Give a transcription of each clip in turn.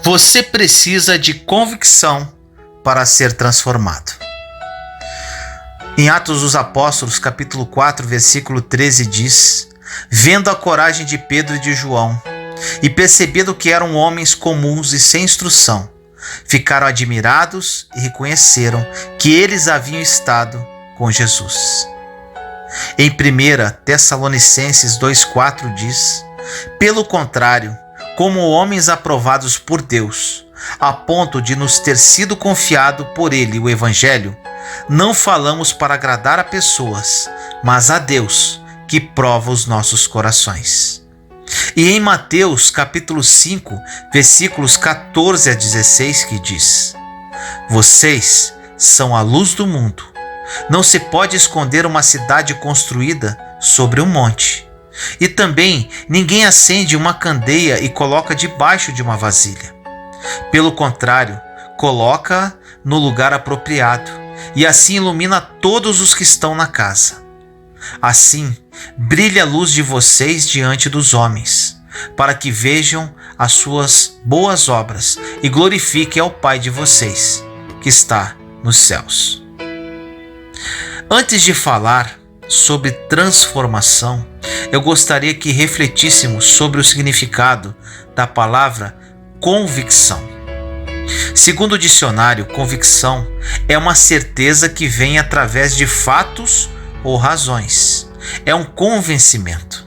Você precisa de convicção para ser transformado. Em Atos dos Apóstolos, capítulo 4, versículo 13 diz: vendo a coragem de Pedro e de João, e percebendo que eram homens comuns e sem instrução, ficaram admirados e reconheceram que eles haviam estado com Jesus. Em 1 Tessalonicenses 2,4 diz: pelo contrário, como homens aprovados por Deus, a ponto de nos ter sido confiado por Ele o Evangelho, não falamos para agradar a pessoas, mas a Deus, que prova os nossos corações. E em Mateus capítulo 5, versículos 14 a 16, que diz: vocês são a luz do mundo. Não se pode esconder uma cidade construída sobre um monte. E também ninguém acende uma candeia e coloca debaixo de uma vasilha. Pelo contrário, coloca-a no lugar apropriado, e assim ilumina todos os que estão na casa. Assim, brilhe a luz de vocês diante dos homens, para que vejam as suas boas obras e glorifiquem ao Pai de vocês, que está nos céus. Antes de falar sobre transformação, eu gostaria que refletíssemos sobre o significado da palavra convicção. Segundo o dicionário, convicção é uma certeza que vem através de fatos ou razões. É um convencimento.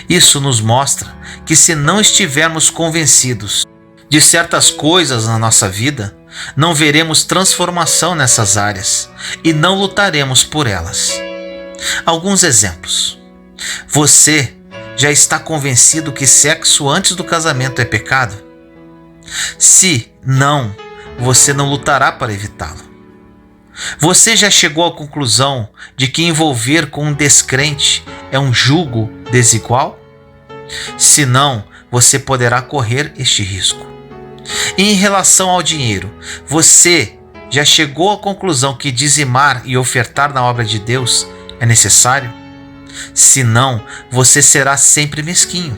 Isso nos mostra que, se não estivermos convencidos de certas coisas na nossa vida, não veremos transformação nessas áreas e não lutaremos por elas. Alguns exemplos. Você já está convencido que sexo antes do casamento é pecado? Se não, você não lutará para evitá-lo. Você já chegou à conclusão de que envolver com um descrente é um jugo desigual? Se não, você poderá correr este risco. E em relação ao dinheiro, você já chegou à conclusão que dizimar e ofertar na obra de Deus é necessário? Se não, você será sempre mesquinho.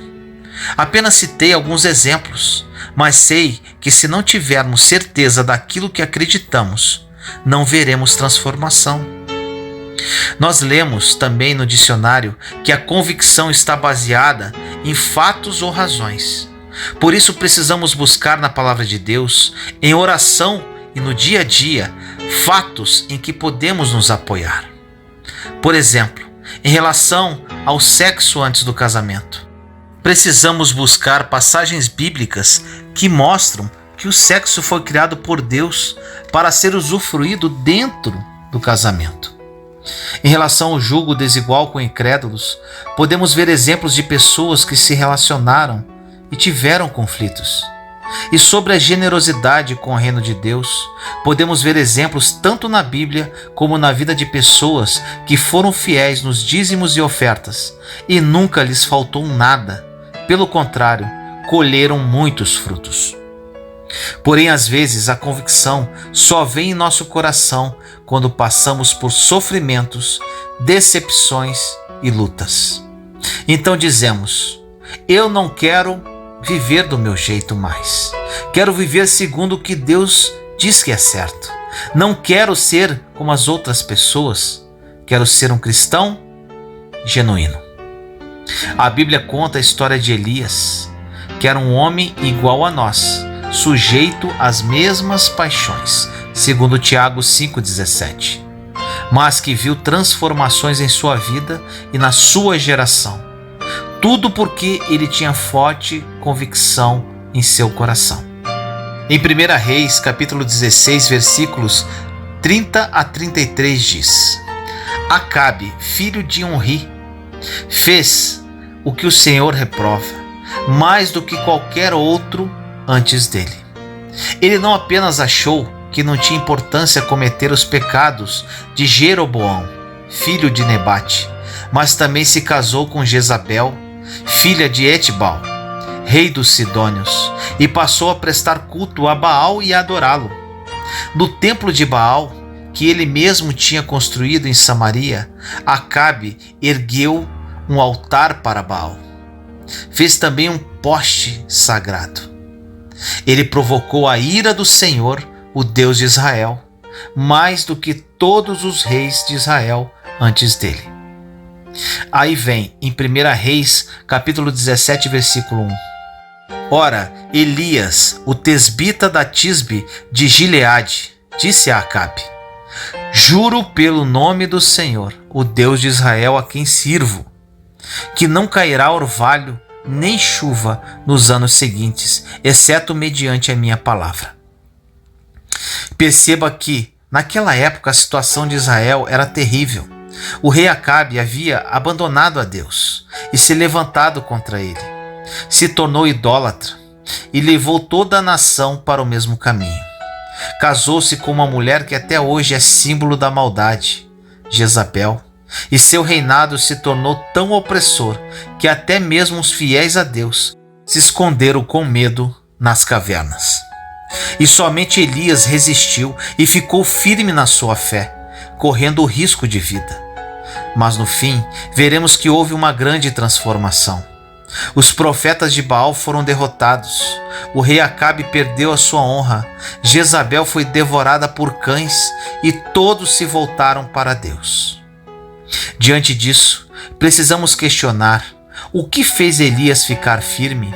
Apenas citei alguns exemplos, mas sei que, se não tivermos certeza daquilo que acreditamos, não veremos transformação. Nós lemos também no dicionário que a convicção está baseada em fatos ou razões. Por isso precisamos buscar na palavra de Deus, em oração e no dia a dia, fatos em que podemos nos apoiar. Por exemplo, em relação ao sexo antes do casamento, precisamos buscar passagens bíblicas que mostram que o sexo foi criado por Deus para ser usufruído dentro do casamento. Em relação ao jugo desigual com incrédulos, podemos ver exemplos de pessoas que se relacionaram e tiveram conflitos. E sobre a generosidade com o reino de Deus, podemos ver exemplos tanto na Bíblia como na vida de pessoas que foram fiéis nos dízimos e ofertas e nunca lhes faltou nada. Pelo contrário, colheram muitos frutos. Porém, às vezes, a convicção só vem em nosso coração quando passamos por sofrimentos, decepções e lutas. Então dizemos: eu não quero viver do meu jeito mais. Quero viver segundo o que Deus diz que é certo. Não quero ser como as outras pessoas. Quero ser um cristão genuíno. A Bíblia conta a história de Elias, que era um homem igual a nós, sujeito às mesmas paixões, segundo Tiago 5,17, mas que viu transformações em sua vida e na sua geração. Tudo porque ele tinha forte convicção em seu coração. Em 1 Reis, capítulo 16, versículos 30 a 33 diz: Acabe, filho de Onri, fez o que o Senhor reprova, mais do que qualquer outro antes dele. Ele não apenas achou que não tinha importância cometer os pecados de Jeroboão, filho de Nebate, mas também se casou com Jezabel, filha de Etbal, rei dos Sidônios, e passou a prestar culto a Baal e a adorá-lo. No templo de Baal, que ele mesmo tinha construído em Samaria, Acabe ergueu um altar para Baal. Fez também um poste sagrado. Ele provocou a ira do Senhor, o Deus de Israel, mais do que todos os reis de Israel antes dele. Aí vem em 1 Reis, capítulo 17, versículo 1. Ora, Elias, o tesbita da Tisbe de Gileade, disse a Acabe: juro pelo nome do Senhor, o Deus de Israel a quem sirvo, que não cairá orvalho nem chuva nos anos seguintes, exceto mediante a minha palavra. Perceba que, naquela época, a situação de Israel era terrível. O rei Acabe havia abandonado a Deus e se levantado contra ele. Se tornou idólatra e levou toda a nação para o mesmo caminho. Casou-se com uma mulher que até hoje é símbolo da maldade, Jezabel, e seu reinado se tornou tão opressor que até mesmo os fiéis a Deus se esconderam com medo nas cavernas. E somente Elias resistiu e ficou firme na sua fé, correndo o risco de vida. Mas no fim, veremos que houve uma grande transformação. Os profetas de Baal foram derrotados, o rei Acabe perdeu a sua honra, Jezabel foi devorada por cães e todos se voltaram para Deus. Diante disso, precisamos questionar o que fez Elias ficar firme?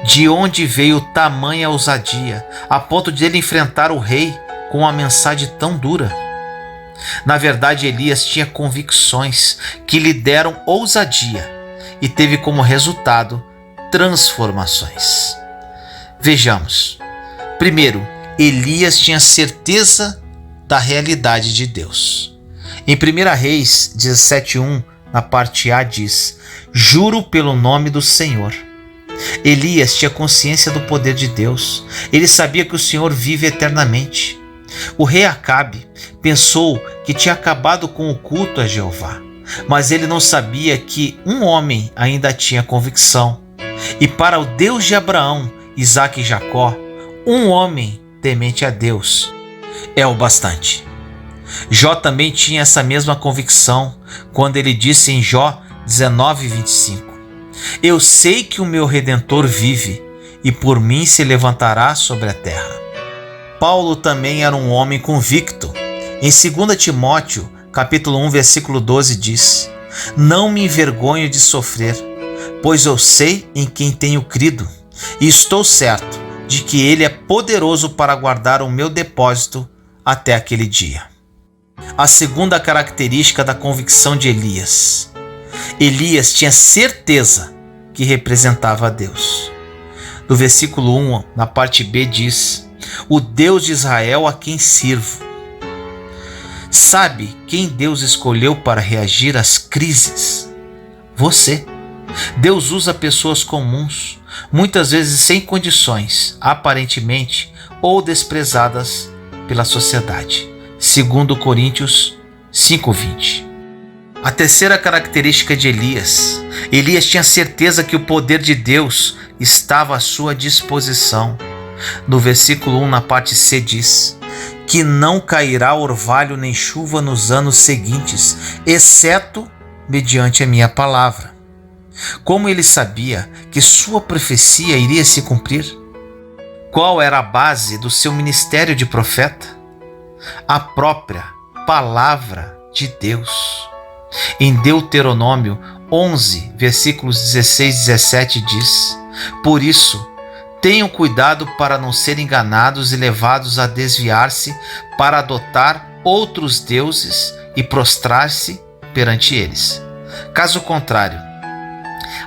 De onde veio tamanha ousadia, a ponto de ele enfrentar o rei com uma mensagem tão dura? Na verdade, Elias tinha convicções que lhe deram ousadia e teve como resultado transformações. Vejamos. Primeiro, Elias tinha certeza da realidade de Deus. Em 1 Reis 17:1, na parte A, diz: juro pelo nome do Senhor. Elias tinha consciência do poder de Deus. Ele sabia que o Senhor vive eternamente. O rei Acabe pensou que tinha acabado com o culto a Jeová, mas ele não sabia que um homem ainda tinha convicção. E para o Deus de Abraão, Isaque e Jacó, um homem temente a Deus é o bastante. Jó também tinha essa mesma convicção quando ele disse em Jó 19:25: eu sei que o meu Redentor vive e por mim se levantará sobre a terra. Paulo também era um homem convicto. Em 2 Timóteo, capítulo 1, versículo 12 diz: não me envergonho de sofrer, pois eu sei em quem tenho crido e estou certo de que ele é poderoso para guardar o meu depósito até aquele dia. A segunda característica da convicção de Elias: Elias tinha certeza que representava a Deus. No versículo 1, na parte B, diz: o Deus de Israel a quem sirvo. Sabe quem Deus escolheu para reagir às crises? Você. Deus usa pessoas comuns, muitas vezes sem condições, aparentemente, ou desprezadas pela sociedade. 2 Coríntios 5:20. A terceira característica de Elias: Elias tinha certeza que o poder de Deus estava à sua disposição. No versículo 1, na parte C, diz: que não cairá orvalho nem chuva nos anos seguintes, exceto mediante a minha palavra. Como ele sabia que sua profecia iria se cumprir? Qual era a base do seu ministério de profeta? A própria palavra de Deus. Em Deuteronômio 11, versículos 16 e 17 diz: por isso, tenham cuidado para não serem enganados e levados a desviar-se para adotar outros deuses e prostrar-se perante eles. Caso contrário,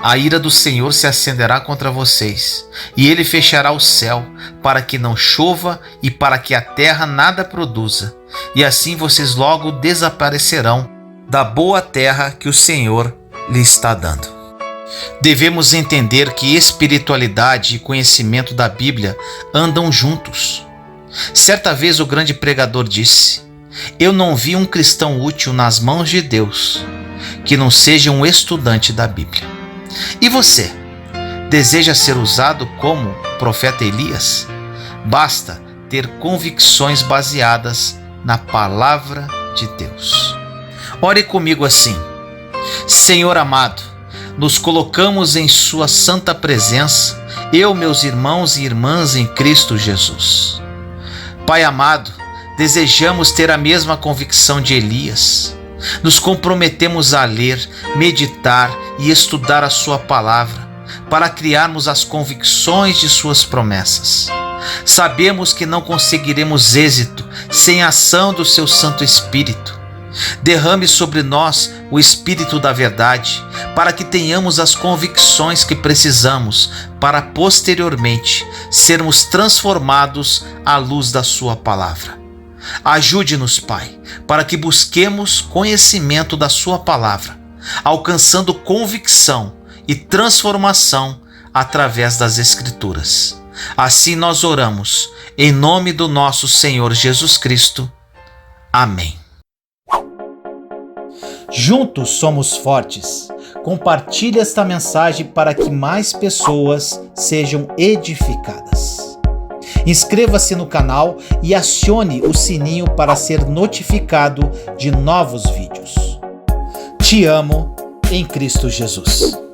a ira do Senhor se acenderá contra vocês, e ele fechará o céu para que não chova e para que a terra nada produza, e assim vocês logo desaparecerão da boa terra que o Senhor lhe está dando. Devemos entender que espiritualidade e conhecimento da Bíblia andam juntos. Certa vez o grande pregador disse: eu não vi um cristão útil nas mãos de Deus que não seja um estudante da Bíblia. E você, deseja ser usado como o profeta Elias? Basta ter convicções baseadas na palavra de Deus. Ore comigo assim: Senhor amado, nos colocamos em sua santa presença eu, meus irmãos e irmãs em Cristo Jesus. Pai amado, desejamos ter a mesma convicção de Elias. Nos comprometemos a ler, meditar e estudar a sua palavra, para criarmos as convicções de suas promessas. Sabemos que não conseguiremos êxito sem a ação do seu Santo Espírito. Derrame sobre nós o Espírito da verdade, para que tenhamos as convicções que precisamos para posteriormente sermos transformados à luz da sua palavra. Ajude-nos, Pai, para que busquemos conhecimento da sua palavra, alcançando convicção e transformação através das Escrituras. Assim nós oramos, em nome do nosso Senhor Jesus Cristo. Amém. Juntos somos fortes. Compartilhe esta mensagem para que mais pessoas sejam edificadas. Inscreva-se no canal e acione o sininho para ser notificado de novos vídeos. Te amo em Cristo Jesus.